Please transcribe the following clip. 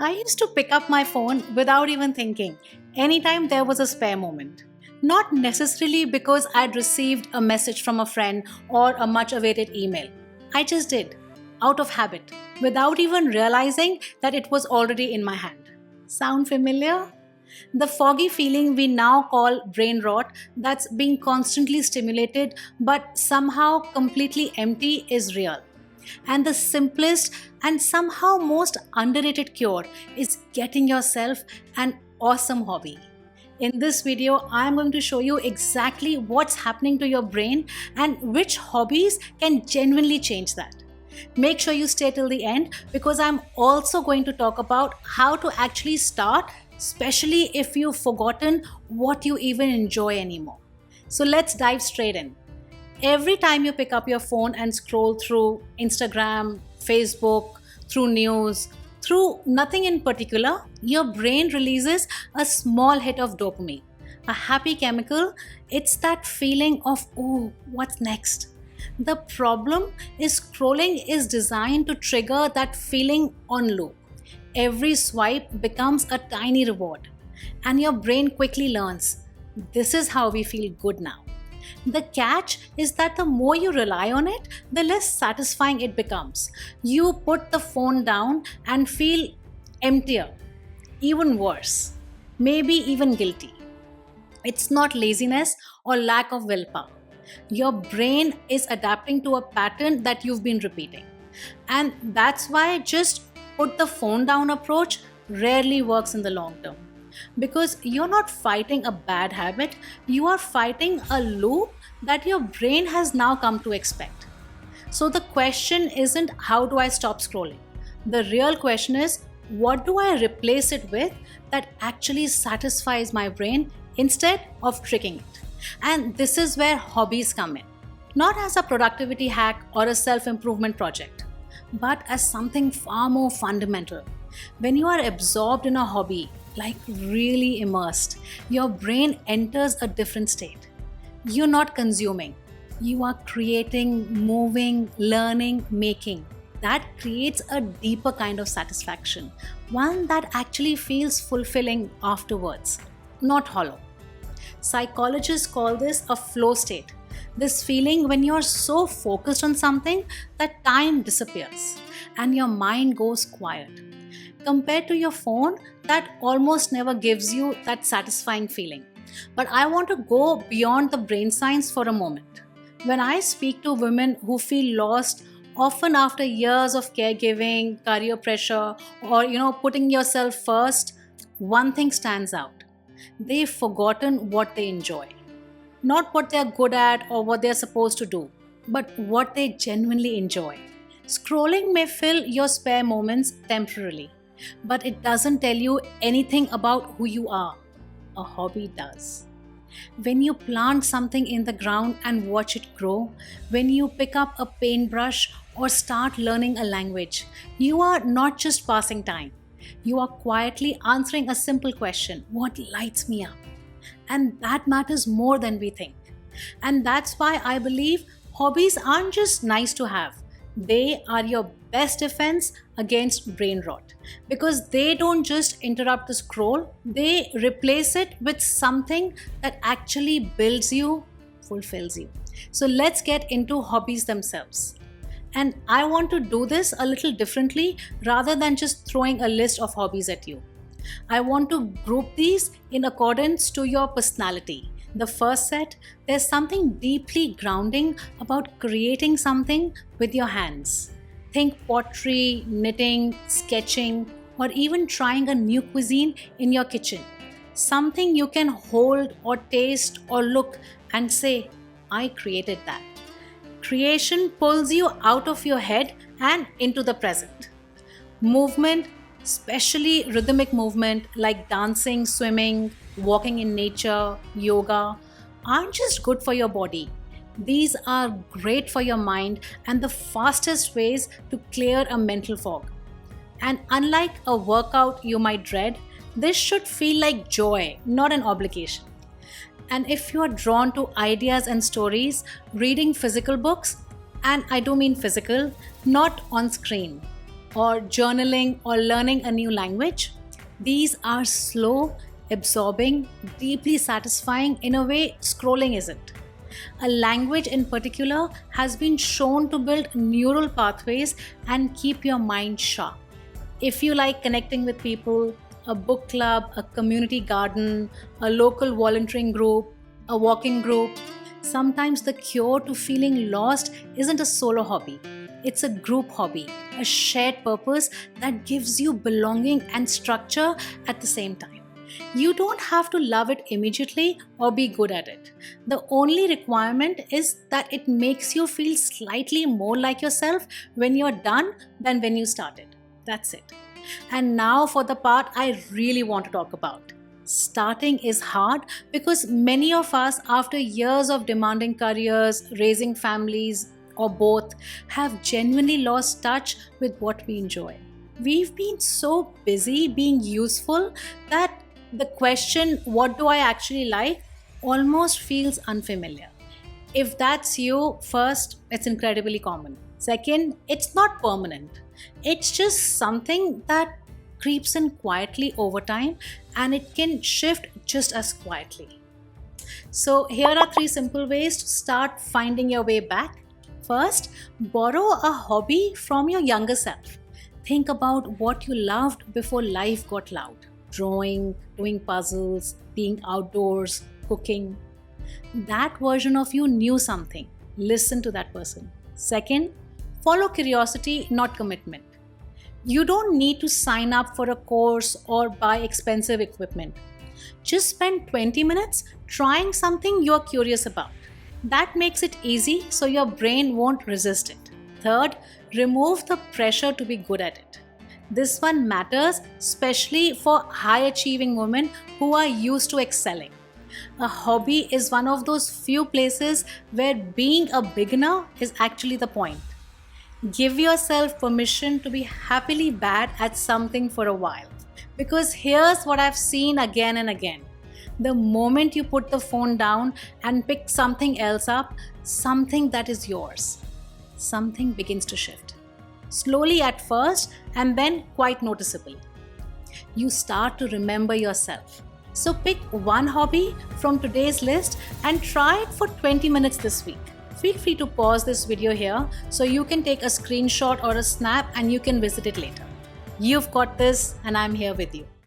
I used to pick up my phone without even thinking, anytime there was a spare moment. Not necessarily because I'd received a message from a friend or a much awaited email. I just did, out of habit, without even realizing that it was already in my hand. Sound familiar? The foggy feeling we now call brain rot, that's being constantly stimulated but somehow completely empty, is real. And the simplest and somehow most underrated cure is getting yourself an awesome hobby. In this video, I am going to show you exactly what's happening to your brain and which hobbies can genuinely change that. Make sure you stay till the end because I'm also going to talk about how to actually start, especially if you've forgotten what you even enjoy anymore. So let's dive straight in. Every time you pick up your phone and scroll through Instagram, Facebook, through news, through nothing in particular, your brain releases a small hit of dopamine, a happy chemical. It's that feeling of, oh, what's next? The problem is scrolling is designed to trigger that feeling on loop. Every swipe becomes a tiny reward, and your brain quickly learns this is how we feel good now. The catch is that the more you rely on it, the less satisfying it becomes. You put the phone down and feel emptier, even worse, maybe even guilty. It's not laziness or lack of willpower. Your brain is adapting to a pattern that you've been repeating. And that's why just put the phone down approach rarely works in the long term. Because you're not fighting a bad habit, you are fighting a loop that your brain has now come to expect. So the question isn't how do I stop scrolling? The real question is what do I replace it with that actually satisfies my brain instead of tricking it? And this is where hobbies come in. Not as a productivity hack or a self-improvement project, but as something far more fundamental. When you are absorbed in a hobby, like really immersed, your brain enters a different state. You're not consuming, you are creating, moving, learning, making. That creates a deeper kind of satisfaction, one that actually feels fulfilling afterwards, not hollow. Psychologists call this a flow state. This feeling when you're so focused on something that time disappears and your mind goes quiet. Compared to your phone, that almost never gives you that satisfying feeling. But I want to go beyond the brain science for a moment. When I speak to women who feel lost, often after years of caregiving, career pressure, or putting yourself first, one thing stands out. They've forgotten what they enjoy. Not what they're good at or what they're supposed to do, but what they genuinely enjoy. Scrolling may fill your spare moments temporarily, but it doesn't tell you anything about who you are. A hobby does. When you plant something in the ground and watch it grow, when you pick up a paintbrush or start learning a language, you are not just passing time. You are quietly answering a simple question: what lights me up? And that matters more than we think. And that's why I believe hobbies aren't just nice to have. They are your best defense against brain rot because they don't just interrupt the scroll, they replace it with something that actually builds you, fulfills you. So let's get into hobbies themselves. And I want to do this a little differently rather than just throwing a list of hobbies at you. I want to group these in accordance to your personality. The first set, there's something deeply grounding about creating something with your hands. Think pottery, knitting, sketching, or even trying a new cuisine in your kitchen. Something you can hold or taste or look and say, I created that. Creation pulls you out of your head and into the present. Movement, especially rhythmic movement like dancing, swimming, walking in nature, yoga, aren't just good for your body. These are great for your mind and the fastest ways to clear a mental fog. And unlike a workout you might dread, this should feel like joy, not an obligation. And if you are drawn to ideas and stories, reading physical books, and I do mean physical, not on screen, or journaling or learning a new language. These are slow, absorbing, deeply satisfying in a way scrolling isn't. A language in particular has been shown to build neural pathways and keep your mind sharp. If you like connecting with people, a book club, a community garden, a local volunteering group, a walking group, sometimes the cure to feeling lost isn't a solo hobby. It's a group hobby, a shared purpose that gives you belonging and structure at the same time. You don't have to love it immediately or be good at it. The only requirement is that it makes you feel slightly more like yourself when you're done than when you started. That's it. And now for the part I really want to talk about. Starting is hard because many of us, after years of demanding careers, raising families, or both, have genuinely lost touch with what we enjoy. We've been so busy being useful that the question, what do I actually like, almost feels unfamiliar. If that's you, first, it's incredibly common. Second, it's not permanent. It's just something that creeps in quietly over time and it can shift just as quietly. So, here are three simple ways to start finding your way back. First, borrow a hobby from your younger self. Think about what you loved before life got loud. Drawing, doing puzzles, being outdoors, cooking. That version of you knew something. Listen to that person. Second, follow curiosity, not commitment. You don't need to sign up for a course or buy expensive equipment. Just spend 20 minutes trying something you're curious about. That makes it easy so your brain won't resist it. Third, remove the pressure to be good at it. This one matters especially for high achieving women who are used to excelling. A hobby is one of those few places where being a beginner is actually the point. Give yourself permission to be happily bad at something for a while. Because here's what I've seen again and again. The moment you put the phone down and pick something else up, something that is yours, something begins to shift. Slowly at first and then quite noticeably. You start to remember yourself. So pick one hobby from today's list and try it for 20 minutes this week. Feel free to pause this video here so you can take a screenshot or a snap and you can visit it later. You've got this and I'm here with you.